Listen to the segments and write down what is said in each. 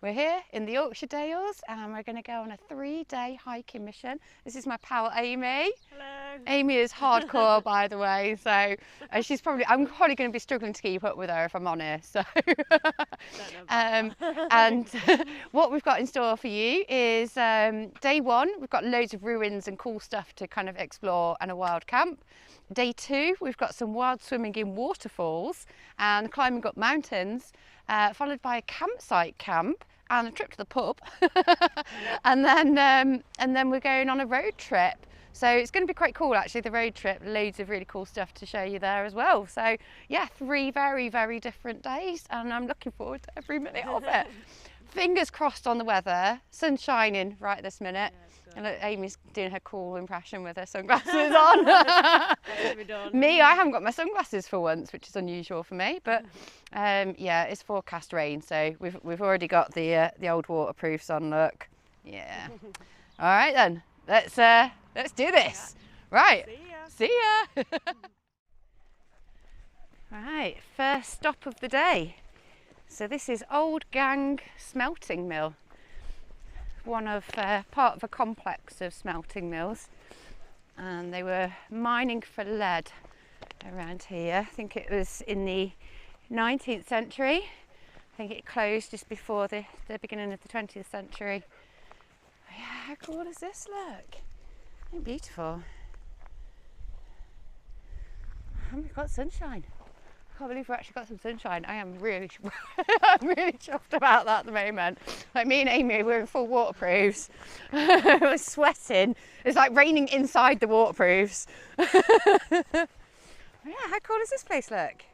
We're here in the Yorkshire Dales and we're going to go on a 3-day hiking mission. This is my pal Amy. Hello. Amy is hardcore, by the way, so I'm probably going to be struggling to keep up with her if I'm honest. So, and what we've got in store for you is day 1. We've got loads of ruins and cool stuff to kind of explore and a wild camp. Day 2, we've got some wild swimming in waterfalls and climbing up mountains, followed by a campsite camp and a trip to the pub. and then we're going on a road trip. So it's going to be quite cool actually, the road trip, loads of really cool stuff to show you there as well. So yeah, 3 very, very different days and I'm looking forward to every minute of it. Fingers crossed on the weather, sun's shining right this minute. And look, Amy's doing her cool impression with her sunglasses on. Me, I haven't got my sunglasses for once, which is unusual for me. But yeah, it's forecast rain, so we've already got the old waterproofs on. Look, yeah. All right then, let's do this. Right. See ya. Right, first stop of the day. So this is Old Gang Smelting Mill. One of part of a complex of smelting mills, and they were mining for lead around here. I think it was in the 19th century. I think it closed just before the beginning of the 20th century. Yeah, how cool does this look? Isn't it beautiful? And we've got sunshine. I can't believe we've actually got some sunshine. I am really, I'm really chuffed about that at the moment. Like me and Amy, we're in full waterproofs. We're sweating. It's like raining inside the waterproofs. Yeah, how cool does this place look?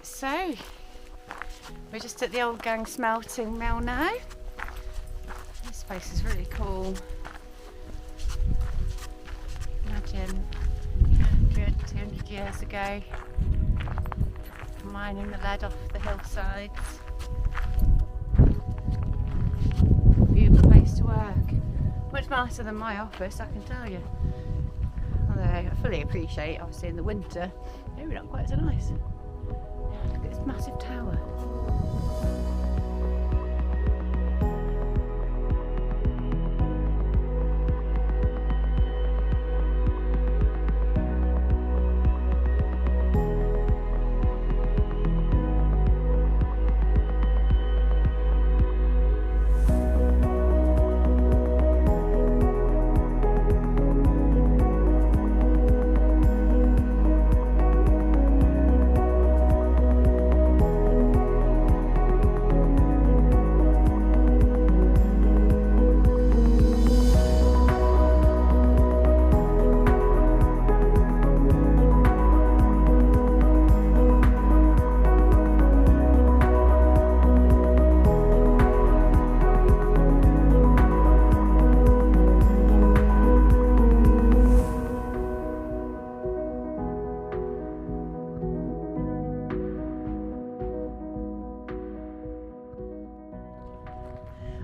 So, we're just at the Old Gang Smelting Mill now. This place is really cool. Imagine 100, 200 years ago, mining the lead off the hillsides. Beautiful place to work. Much nicer than my office, I can tell you. Although I fully appreciate, obviously in the winter, maybe not quite so nice. Look at this massive tower.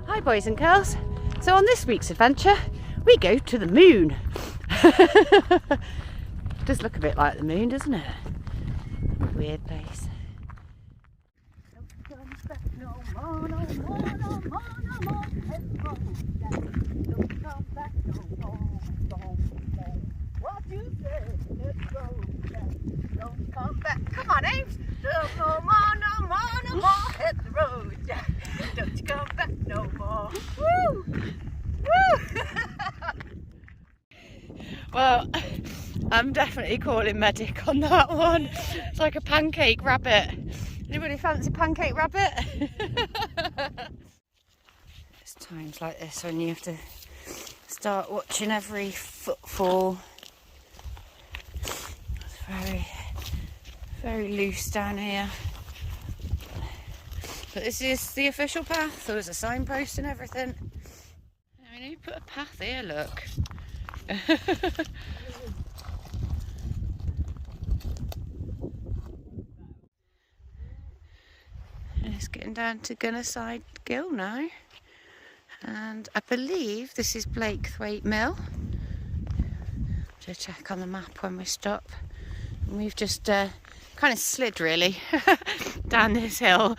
Hi boys and girls, so on this week's adventure we go to the moon. It does look a bit like the moon, doesn't it? Weird place. What you say? Let's go back. Don't come back. Come on, Ames. Don't no more, no more, no more. Hit the road, Jack. Don't you come back no more. Woo! Woo! Well, I'm definitely calling medic on that one. It's like a pancake rabbit. Anybody fancy pancake rabbit? There's times like this when you have to start watching every footfall. It's very, very loose down here. But this is the official path. There was a signpost and everything. I mean, who put a path here? Look. It's getting down to Shaw Ghyll now, and I believe this is Blakethwaite Mill. To check on the map when we stop. And we've just kind of slid really down this hill,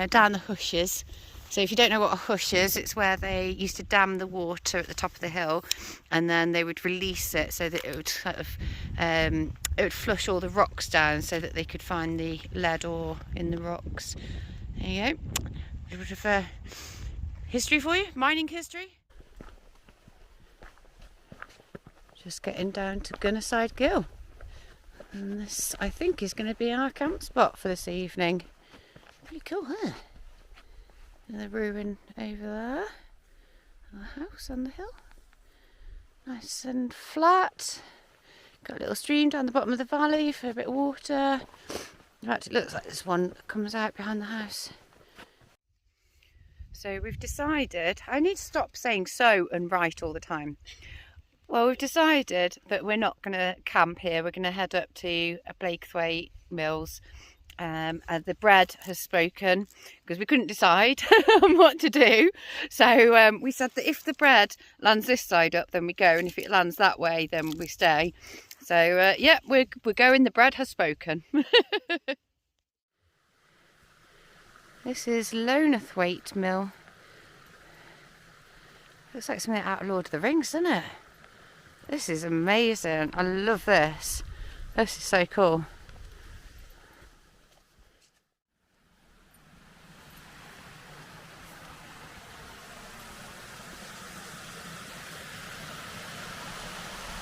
down the hushes. So if you don't know what a hush is, it's where they used to dam the water at the top of the hill, and then they would release it so that it would sort of it would flush all the rocks down so that they could find the lead ore in the rocks. There you go. A little bit of history for you, mining history. Just getting down to Shaw Ghyll. And this, I think, is going to be our camp spot for this evening. Pretty cool, huh? And the ruin over there. And the house on the hill. Nice and flat. Got a little stream down the bottom of the valley for a bit of water. In fact, it looks like this one comes out behind the house. So we've decided, I need to stop saying so and right all the time. Well, we've decided that we're not going to camp here. We're going to head up to Blakethwaite Mills. And the bread has spoken because we couldn't decide on what to do. So we said that if the bread lands this side up, then we go. And if it lands that way, then we stay. So yeah, we're going. The bread has spoken. This is Blakethwaite Mill. Looks like something out of Lord of the Rings, doesn't it? This is amazing. I love this. This is so cool.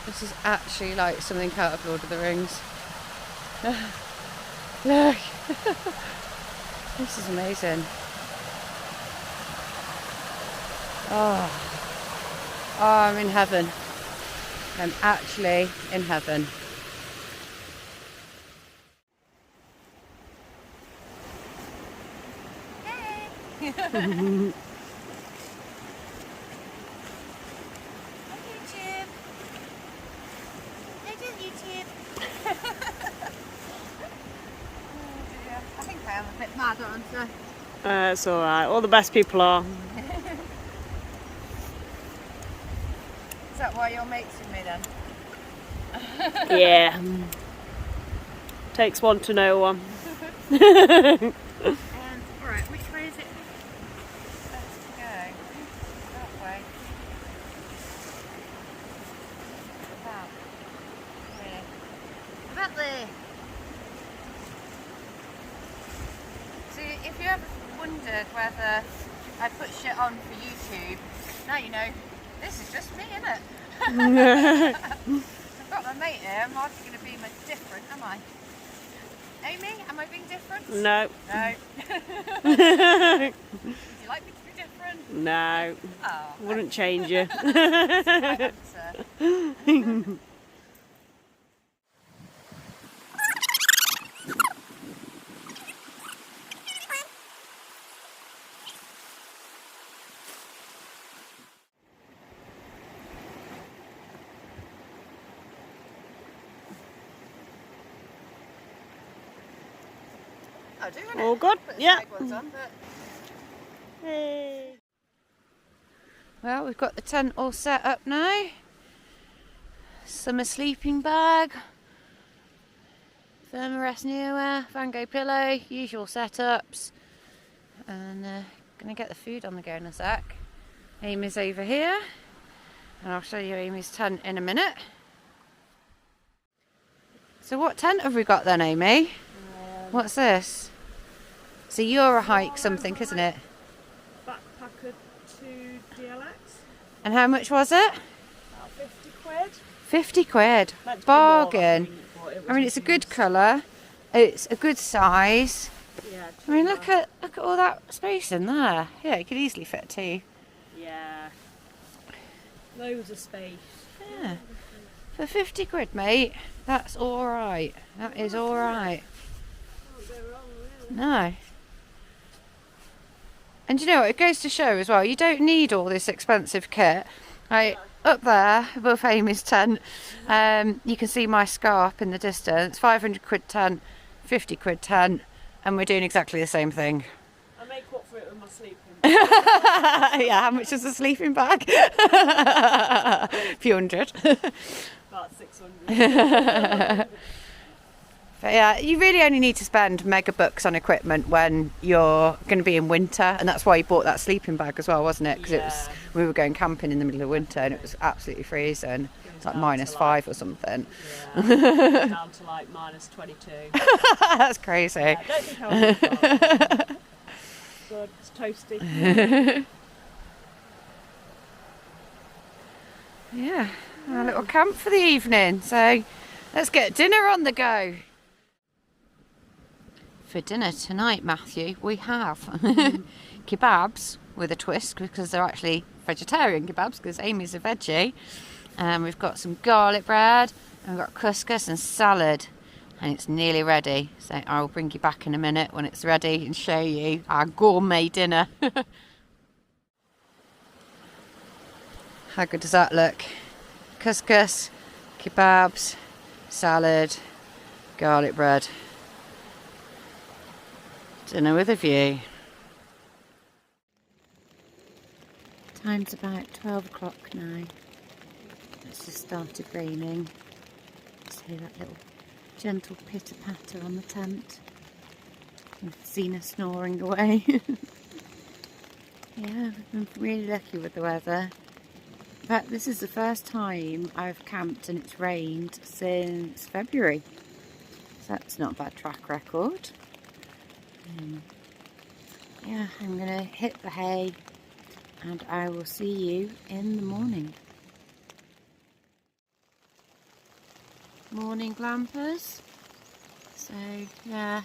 This is actually like something out of Lord of the Rings. Look! This is amazing. Oh, I'm in heaven. I'm actually in heaven. Hey! YouTube. I think I am a bit mad, aren't I? It's alright, all the best people are. Is that why you're mates with me then? Yeah. Takes one to know one. Alright, which way is it best to go? That way. That. Really? About there. See, if you ever wondered whether I put shit on for YouTube, now you know. This is just me, isn't it? I've got my mate here. I'm hardly going to be much different, am I? Amy, am I being different? No. No. Would you like me to be different? No. Oh, Wouldn't change you. that's my answer. I do, innit? All good? Put the Yeah. side ones on, but... Hey. Well, we've got the tent all set up now. Summer sleeping bag. Thermarest newer, Van Gogh pillow, usual setups. And gonna get the food on the go in a sec. Amy's over here. And I'll show you Amy's tent in a minute. So what tent have we got then, Amy? What's this? It's a Euro hike something, isn't it? Backpacker 2 DLX. And how much was it? About 50 quid. 50 quid. Meant to be more, Bargain. but it I mean, it's a good colour. It's a good size. Yeah. I mean, look at all that space in there. Yeah, you could easily fit two. Yeah. Loads of space. Yeah. For 50 quid, mate, that's all right. That is all right. Can't go wrong, really. No. And you know what? It goes to show as well, you don't need all this expensive kit. Like, up there, above Amy's tent, you can see my scarp in the distance. 500 quid tent, 50 quid tent, and we're doing exactly the same thing. I make up for it with my sleeping. Yeah, how much is a sleeping bag? A few hundred. About 600. But yeah, you really only need to spend mega bucks on equipment when you're going to be in winter, and that's why you bought that sleeping bag as well, wasn't it? Because we were going camping in the middle of winter and it was absolutely freezing. It's like -5 or something. Yeah. Down to like -22. That's crazy. Yeah, I don't think I was that. Good, it's toasty. Yeah, our little camp for the evening. So let's get dinner on the go. For dinner tonight, Matthew, we have kebabs with a twist because they're actually vegetarian kebabs because Amy's a veggie. We've got some garlic bread and we've got couscous and salad, and it's nearly ready. So I'll bring you back in a minute when it's ready and show you our gourmet dinner. How good does that look? Couscous, kebabs, salad, garlic bread. Dinner with a view. Time's about 12 o'clock now. It's just started raining. See that little gentle pitter-patter on the tent. And Zena snoring away. Yeah, we've been really lucky with the weather. In fact, this is the first time I've camped and it's rained since February. So that's not a bad track record. Yeah, I'm going to hit the hay and I will see you in the morning. Morning glampers. So yeah,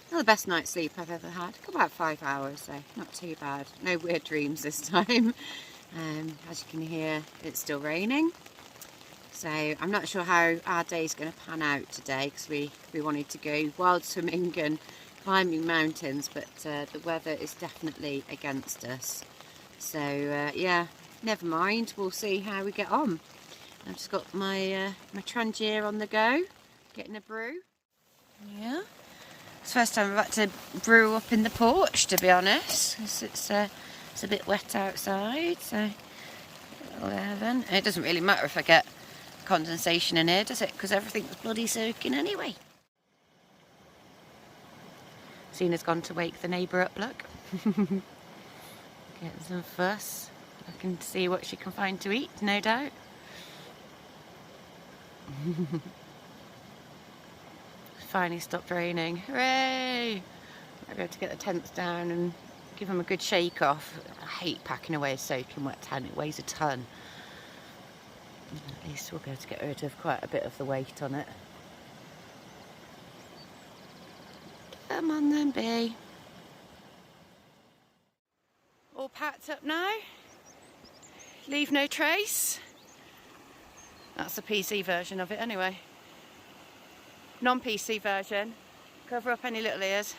not the best night's sleep I've ever had. About 5 hours, so not too bad. No weird dreams this time. As you can hear, it's still raining. So I'm not sure how our day's going to pan out today because we wanted to go wild swimming and climbing mountains, but the weather is definitely against us. So yeah, never mind, we'll see how we get on. I've just got my my Trangier on the go, getting a brew. Yeah, it's the first time I've had to brew up in the porch, to be honest. It's a bit wet outside, so 11. It doesn't really matter if I get condensation in here, does it? Because everything's bloody soaking anyway. Zena's gone to wake the neighbour up, look. Get some fuss. I can see what she can find to eat, no doubt. Finally stopped raining. Hooray! I'm going to get the tents down and give them a good shake off. I hate packing away a soaking wet tent, it weighs a ton. At least we'll be able to get rid of quite a bit of the weight on it. Come on then, bee. All packed up now. Leave no trace. That's the PC version of it anyway. Non-PC version. Cover up any little ears.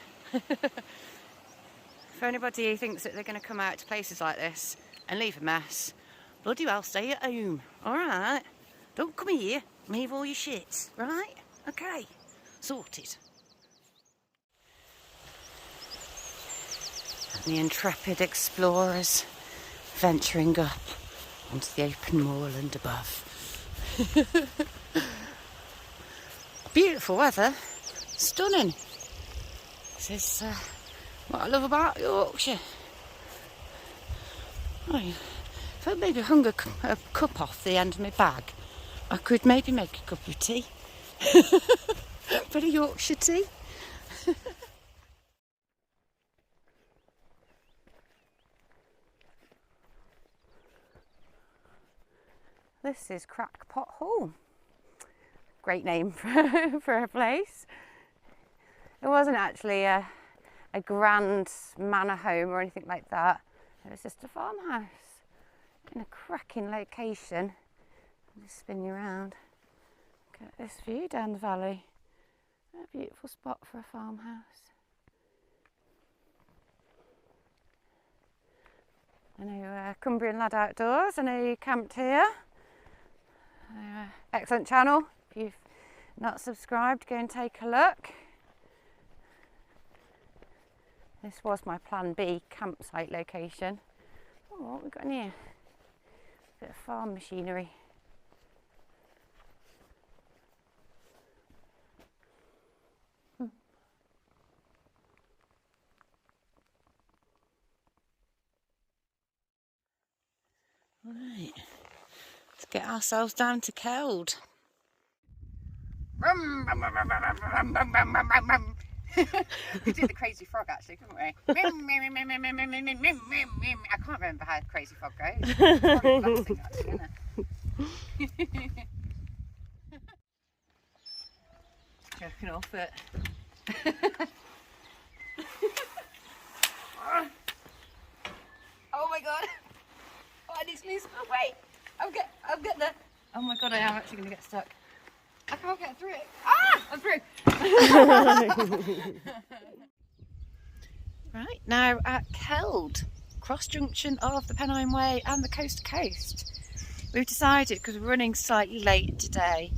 For anybody who thinks that they're going to come out to places like this and leave a mess, bloody well stay at home, alright? Don't come here and leave all your shit, right? Okay, sorted. And the intrepid explorers venturing up onto the open moorland above. Beautiful weather, stunning. This is what I love about Yorkshire. Oh, if I maybe hung a cup off the end of my bag, I could maybe make a cup of tea. Bit of Yorkshire tea. This is Crackpot Hall. Great name for a place. It wasn't actually a a grand manor home or anything like that. It was just a farmhouse in a cracking location. I'll just spin you around. Look at this view down the valley. A beautiful spot for a farmhouse. I know Cumbrian Lad Outdoors, I know you camped here. Excellent channel. If you've not subscribed, go and take a look. This was my plan B campsite location. Oh, what have we got in here? A bit of farm machinery. Right, let's get ourselves down to Keld. We could do the crazy frog actually, couldn't we? I can't remember how the crazy frog goes. It's probably blasting, actually, isn't it? Jerking off it. Oh my god! Oh, I need to lose my weight. I'm getting there. Oh my god, I am actually going to get stuck. I can't get through it. Ah! I'm through. Right, now at Keld, cross junction of the Pennine Way and the coast to coast. We've decided, because we're running slightly late today,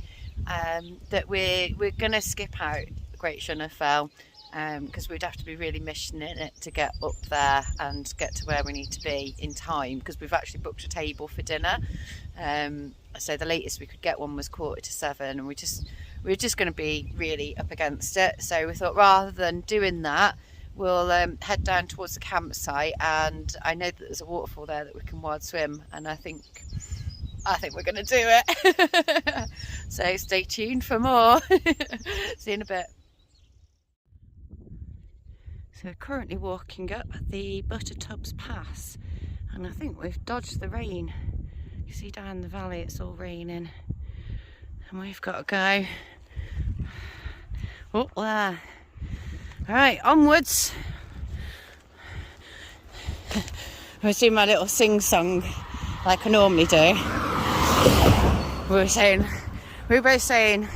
that we're going to skip out the Great Shunner Fell, because we'd have to be really missioning it to get up there and get to where we need to be in time, because we've actually booked a table for dinner. So the latest we could get one was 7:15, and we were just going to be really up against it. So we thought, rather than doing that, we'll head down towards the campsite, and I know that there's a waterfall there that we can wild swim, and I think we're going to do it. So stay tuned for more. See you in a bit. So we're currently walking up the Buttertubs Pass, and I think we've dodged the rain. You see down the valley it's all raining, and we've got to go up there. Alright, onwards. We're doing my little sing-song like I normally do. We were both saying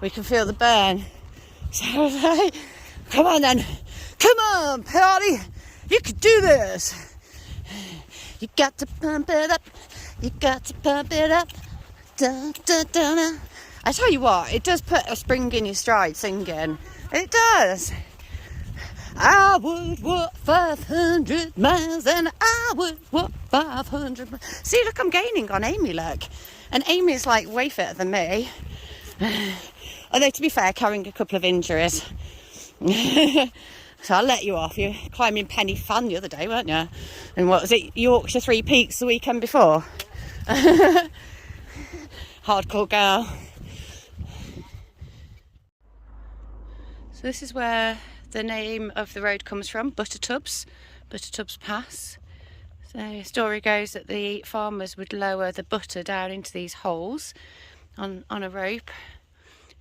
we can feel the burn. So I was like, come on then, come on Patty, you can do this. You got to pump it up, you got to pump it up. Da, da, da, da. I tell you what, it does put a spring in your stride singing. It does. I would walk 500 miles and I would walk 500 miles. See, look, I'm gaining on Amy, look. And Amy's like way fitter than me. Although, to be fair, carrying a couple of injuries. So I'll let you off. You're climbing Penny Fan the other day, weren't you? And what was it, Yorkshire 3 Peaks the weekend before? Hardcore girl. So this is where the name of the road comes from, Buttertubs Pass. So the story goes that the farmers would lower the butter down into these holes on a rope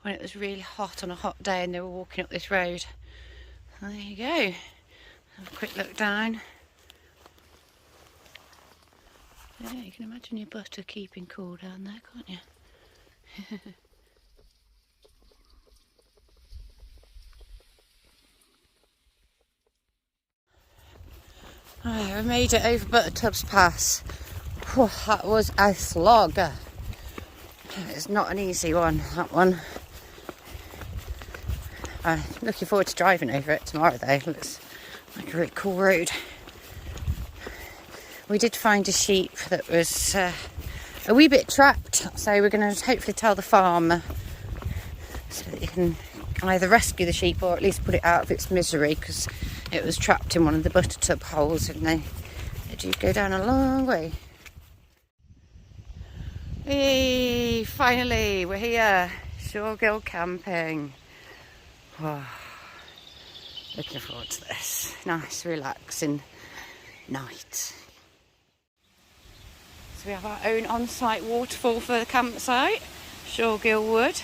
when it was really hot on a hot day and they were walking up this road. So there you go. Have a quick look down. Yeah, you can imagine your butter keeping cool down there, can't you? Oh, we made it over Buttertubs Pass. Whew, that was a slog. It's not an easy one, that one. I'm looking forward to driving over it tomorrow though. It looks like a really cool road. We did find a sheep that was a wee bit trapped, so we're going to hopefully tell the farmer so that you can either rescue the sheep or at least put it out of its misery, because it was trapped in one of the Buttertub holes and they do go down a long way. Hey, finally we're here, Shaw Ghyll camping. Oh, looking forward to this. Nice relaxing night. So we have our own on-site waterfall for the campsite, Shaw Ghyll Wood.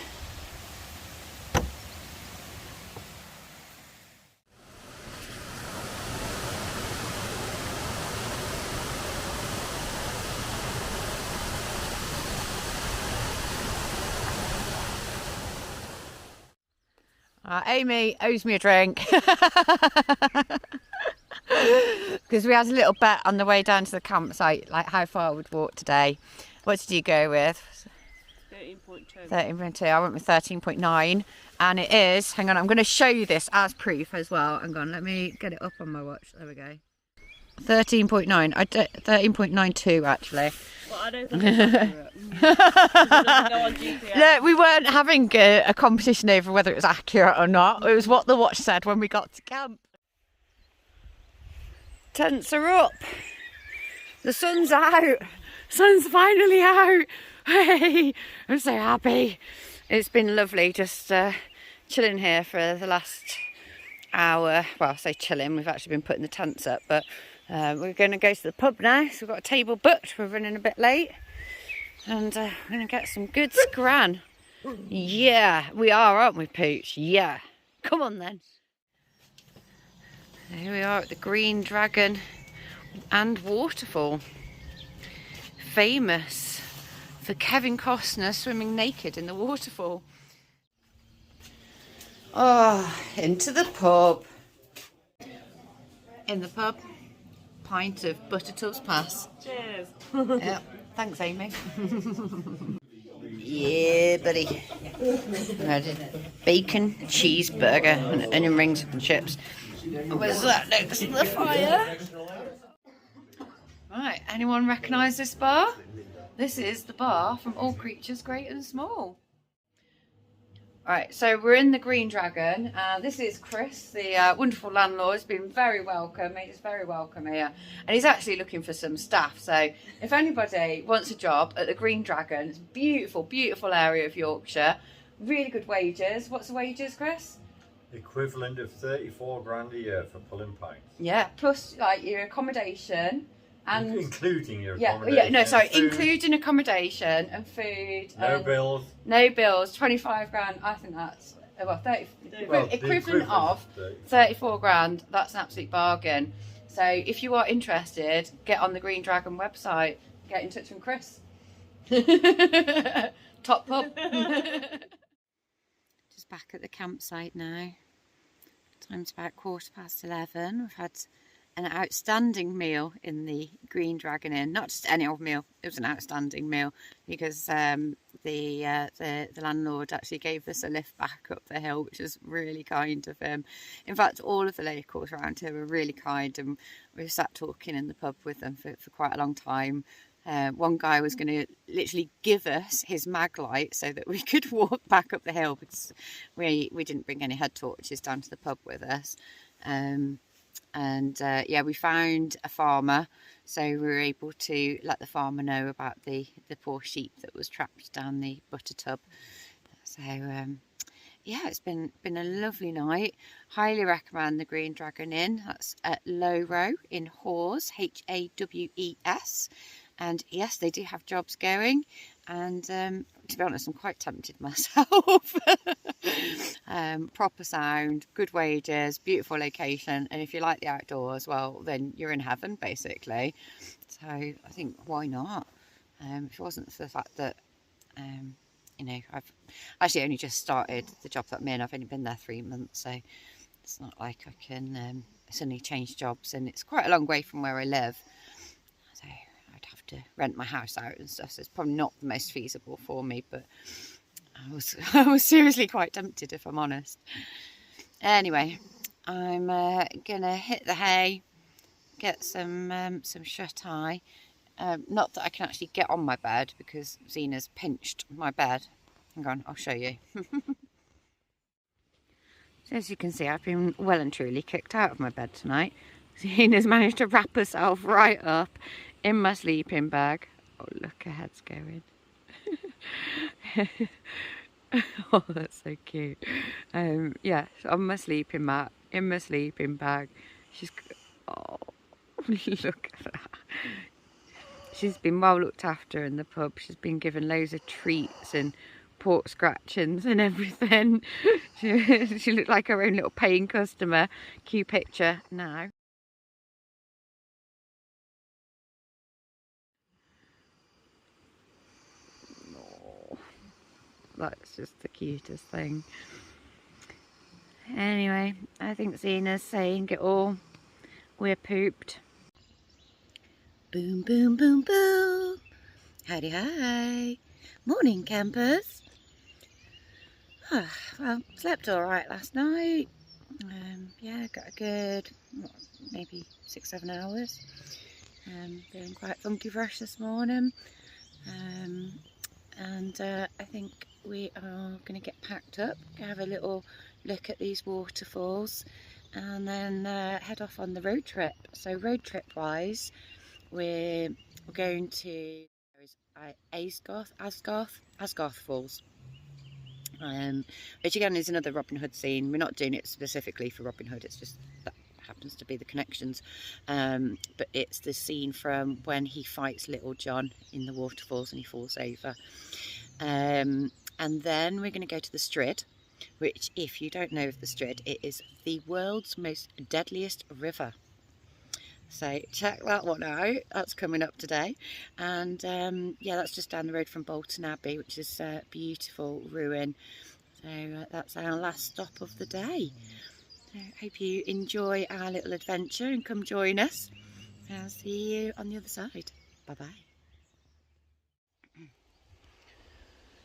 Amy owes me a drink. Because we had a little bet on the way down to the campsite, like how far we'd walk today. What did you go with? 13.2. 13.2. I went with 13.9. And it is, hang on, I'm going to show you this as proof as well. Hang on, let me get it up on my watch. There we go. 13.9. 13.92 actually. Well, I don't think it's accurate. It doesn't go on GPS. Look, we weren't having a competition over whether it was accurate or not. It was what the watch said when we got to camp. Tents are up. The sun's out. Sun's finally out. Hey, I'm so happy. It's been lovely just chilling here for the last hour. Well, I say chilling, we've actually been putting the tents up, but we're going to go to the pub now. So we've got a table booked. We're running a bit late. And we're going to get some good scran. Yeah, we are, aren't we, Pooch? Yeah. Come on then. Here we are at the Green Dragon and Waterfall. Famous for Kevin Costner swimming naked in the waterfall. Oh, into the pub. In the pub, pint of Buttertubs pass. Cheers. Yep, thanks Amy. Yeah, buddy. I had a bacon cheeseburger and onion rings and chips. Where's that next to the fire? Right, anyone recognise this bar? This is the bar from All Creatures Great and Small. Right, so we're in the Green Dragon. This is Chris, the wonderful landlord. Has been very welcome, made us very welcome here. And he's actually looking for some staff. So if anybody wants a job at the Green Dragon, it's a beautiful, beautiful area of Yorkshire. Really good wages. What's the wages, Chris? Equivalent of 34 grand a year for pulling pints. Yeah, plus like your accommodation. And including your Yeah, accommodation. no, sorry, including accommodation and food. No bills. No bills, 25 grand. I think that's, well, 30, Well, equivalent of 34 grand. That's an absolute bargain. So if you are interested, get on the Green Dragon website. Get in touch with Chris. Top pub. Just back at the campsite now. Time's about 11:15. We've had an outstanding meal in the Green Dragon Inn. Not just any old meal, it was an outstanding meal because the landlord actually gave us a lift back up the hill, which was really kind of him. In fact, all of the locals around here were really kind, and we sat talking in the pub with them for quite a long time. One guy was going to literally give us his mag light so that we could walk back up the hill because we didn't bring any head torches down to the pub with us. Yeah, we found a farmer, so we were able to let the farmer know about the poor sheep that was trapped down the Buttertub. So yeah, it's been a lovely night. Highly recommend the Green Dragon Inn. That's at Low Row in Hawes, Hawes. And yes, they do have jobs going, and to be honest, I'm quite tempted myself. Proper sound, good wages, beautiful location, and if you like the outdoors, well, then you're in heaven basically. So I think, why not? If it wasn't for the fact that you know, I've actually only just started the job that I'm in. I've only been there 3 months, so it's not like I can suddenly change jobs, and it's quite a long way from where I live, so I'd have to rent my house out and stuff, so it's probably not the most feasible for me, but I was seriously quite tempted, if I'm honest. Anyway, I'm gonna hit the hay, get some shut-eye. Not that I can actually get on my bed because Zena's pinched my bed. Hang on, I'll show you. So as you can see, I've been well and truly kicked out of my bed tonight. Zena's managed to wrap herself right up in my sleeping bag. Oh, look, her head's going. Oh, that's so cute. Yeah, on my sleeping mat, in my sleeping bag. She's, oh, look at that. She's been well looked after in the pub. She's been given loads of treats and pork scratchings and everything. She looked like her own little paying customer. Cue picture now. Oh, that's just the cutest thing. Anyway, I think Zena's saying it all. We're pooped. Boom, boom, boom, boom. Howdy, hi. Morning, campers. Well, slept all right last night. Yeah, got a good, maybe 6-7 hours. Feeling quite funky fresh this morning. I think we are going to get packed up, have a little look at these waterfalls, and then head off on the road trip. So road trip wise, we're going to Aysgarth Falls, which again is another Robin Hood scene. We're not doing it specifically for Robin Hood, it's just that happens to be the connections, but it's the scene from when he fights Little John in the waterfalls and he falls over. And then we're going to go to the Strid, which, if you don't know of the Strid, it is the world's most deadliest river. So check that one out, that's coming up today. And yeah, that's just down the road from Bolton Abbey, which is a beautiful ruin. So that's our last stop of the day. So hope you enjoy our little adventure and come join us. I'll see you on the other side. Bye bye.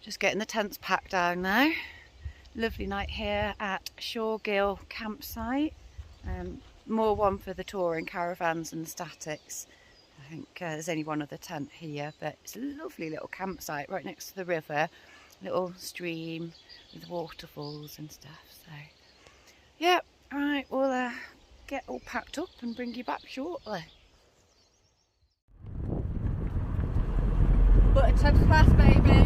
Just getting the tents packed down now. Lovely night here at Shaw Ghyll campsite. More one for the touring caravans and statics. I think there's only one other tent here, but it's a lovely little campsite right next to the river. Little stream with waterfalls and stuff. So yeah, right, we'll get all packed up and bring you back shortly. Buttertubs Pass, baby!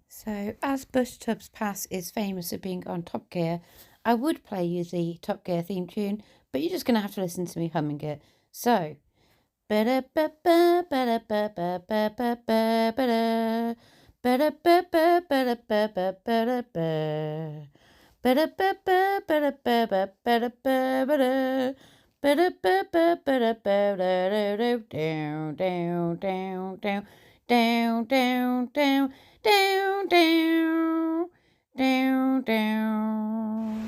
So, as Buttertubs Pass is famous for being on Top Gear, I would play you the Top Gear theme tune, but you're just going to have to listen to me humming it. So, down, down, down, down, down, down, down.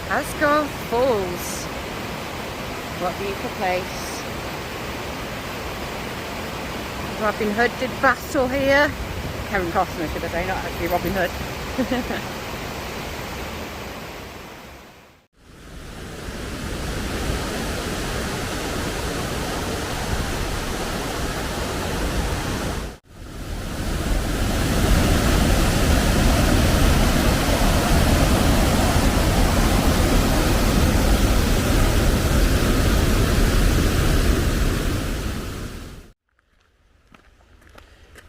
Aysgarth Falls. What a beautiful place. Robin Hood did battle here. Karen Costner, should I say, not actually Robin Hood.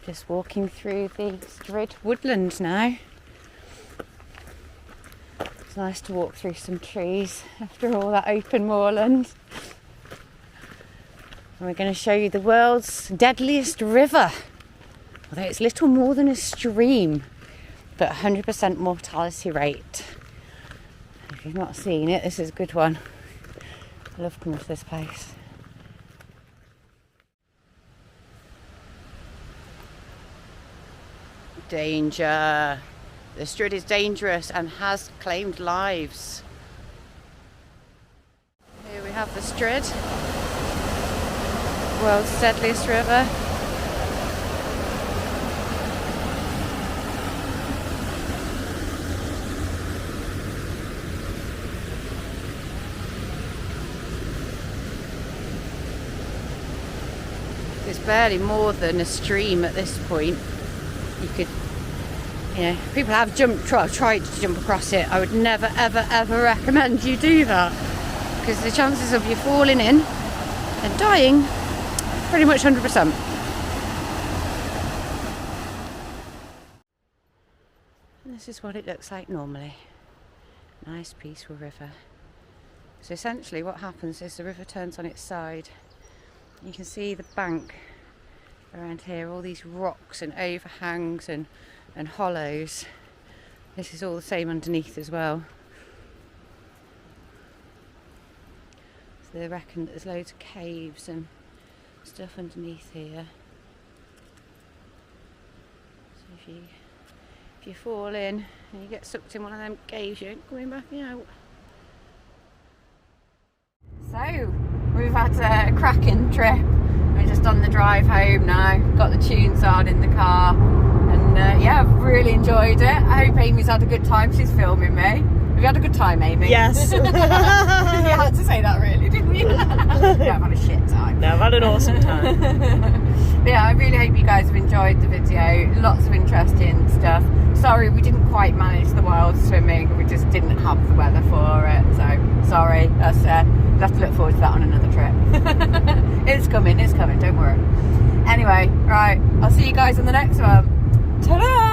Just walking through the Strid woodland now. It's nice to walk through some trees after all that open moorland. And we're going to show you the world's deadliest river. Although it's little more than a stream, but 100% mortality rate. If you've not seen it, this is a good one. I love coming to this place. Danger. The Strid is dangerous and has claimed lives. Here we have the Strid, world's deadliest river. It's barely more than a stream at this point. You could, people have tried to jump across it. I would never, ever, ever recommend you do that, because the chances of you falling in and dying, pretty much 100%. And this is what it looks like normally. Nice, peaceful river. So essentially what happens is the river turns on its side. You can see the bank around here, all these rocks and overhangs and hollows. This is all the same underneath as well. So they reckon that there's loads of caves and stuff underneath here. So if you you fall in and you get sucked in one of them caves, you ain't coming back out. So, we've had a cracking trip. We're just on the drive home now. Got the tunes on in the car. And yeah, I've really enjoyed it. I hope Amy's had a good time. She's filming me. Have you had a good time, Amy? Yes. You had to say that really, didn't you? Yeah, I've had a shit time. No, I've had an awesome time. But yeah, I really hope you guys have enjoyed the video. Lots of interesting stuff. Sorry we didn't quite manage the wild swimming. We just didn't have the weather for it. So, sorry. That's, we'll have to look forward to that on another trip. It's coming, don't worry. Anyway, right, I'll see you guys on the next one. Ta-da!